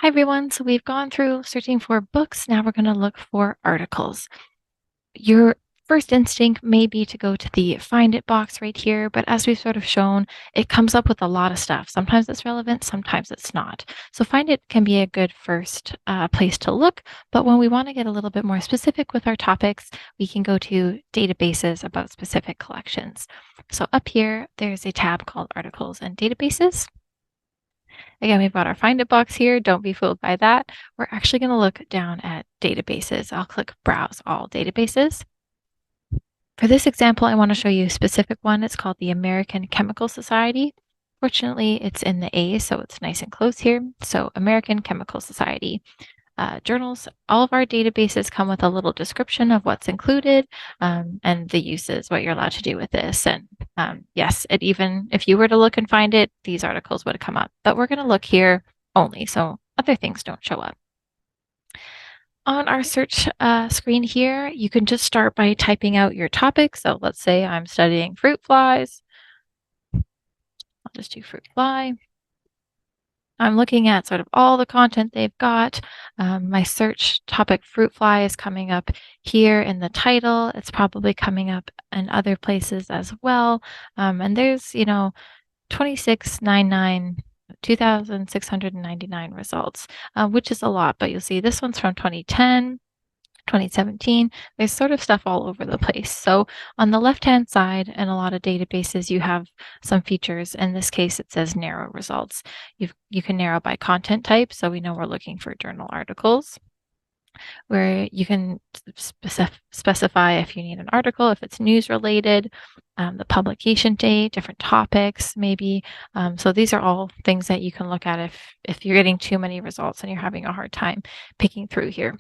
Hi, everyone. So we've gone through searching for books. Now we're going to look for articles. Your first instinct may be to go to the find it box right here, but as we've sort of shown, it comes up with a lot of stuff. Sometimes it's relevant, sometimes it's not. So find it can be a good first place to look, but when we want to get a little bit more specific with our topics, we can go to databases about specific collections. So up here, there's a tab called Articles and Databases. Again, we've got our Find It box here. Don't be fooled by that. We're actually going to look down at databases. I'll click Browse All Databases. For this example, I want to show you a specific one. It's called the American Chemical Society. Fortunately, it's in the A, so it's nice and close here. So American Chemical Society. Journals, all of our databases come with a little description of what's included and the uses, what you're allowed to do with this. And yes, it even, if you were to look and find it, these articles would come up. But we're going to look here only, so other things don't show up. On our search screen here, you can just start by typing out your topic. So let's say I'm studying fruit flies. I'll just do fruit fly. I'm looking at sort of all the content they've got. My search topic fruit fly is coming up here in the title. It's probably coming up in other places as well. And there's, 2699, 2,699 results, which is a lot, but you'll see this one's from 2010. 2017, there's sort of stuff all over the place. So on the left-hand side, in a lot of databases, you have some features. In this case, it says narrow results. You can narrow by content type, so we know we're looking for journal articles, where you can specify if you need an article, if it's news related, the publication date, different topics, maybe. So these are all things that you can look at if you're getting too many results and you're having a hard time picking through here.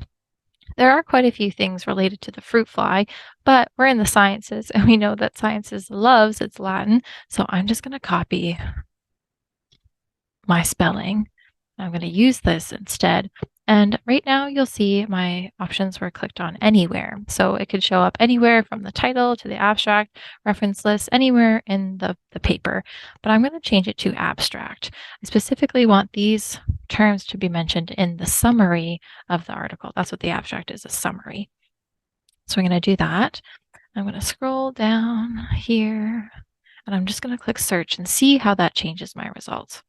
There are quite a few things related to the fruit fly, but we're in the sciences and we know that sciences loves its Latin. So I'm just going to copy my spelling. I'm going to use this instead. And right now you'll see my options were clicked on anywhere. So it could show up anywhere from the title to the abstract, reference list, anywhere in the paper. But I'm going to change it to abstract. I specifically want these terms to be mentioned in the summary of the article. That's what the abstract is, a summary. So I'm going to do that. I'm going to scroll down here and I'm just going to click search and see how that changes my results.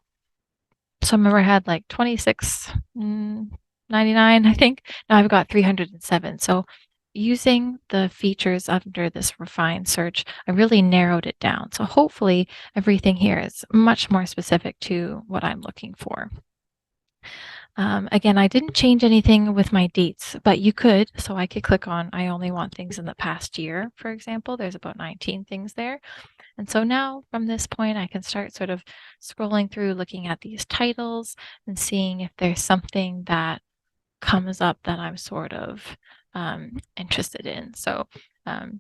So I remember I had like 2699, I think. Now I've got 307. So using the features under this refined search, I really narrowed it down. So hopefully everything here is much more specific to what I'm looking for. Again, I didn't change anything with my dates, but you could. So I could click on, I only want things in the past year, for example. There's about 19 things there. And so now from this point, I can start sort of scrolling through, looking at these titles and seeing if there's something that comes up that I'm sort of interested in. So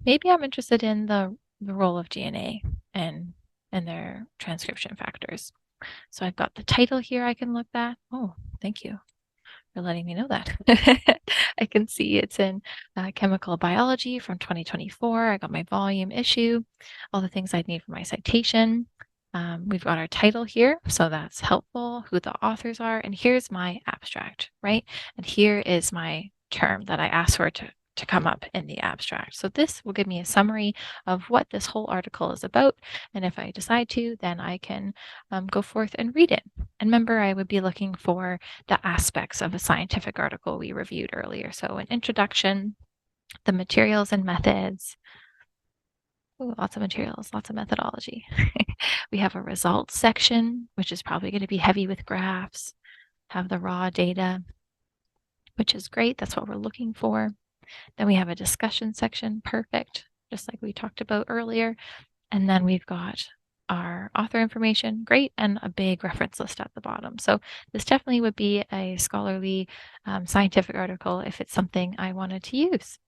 maybe I'm interested in the role of DNA and their transcription factors. So I've got the title here I can look at. Oh, thank you for letting me know that. I can see it's in chemical biology from 2024. I got my volume issue, all the things I'd need for my citation. We've got our title here, so that's helpful, who the authors are, and here's my abstract, right? And here is my term that I asked for to come up in the abstract. So this will give me a summary of what this whole article is about. And if I decide to, then I can go forth and read it. And remember, I would be looking for the aspects of a scientific article we reviewed earlier. So an introduction, the materials and methods. Ooh, lots of materials, lots of methodology. We have a results section, which is probably going to be heavy with graphs, have the raw data, which is great. That's what we're looking for. Then we have a discussion section, perfect, just like we talked about earlier. And then we've got our author information, great, and a big reference list at the bottom. So this definitely would be a scholarly scientific article if it's something I wanted to use.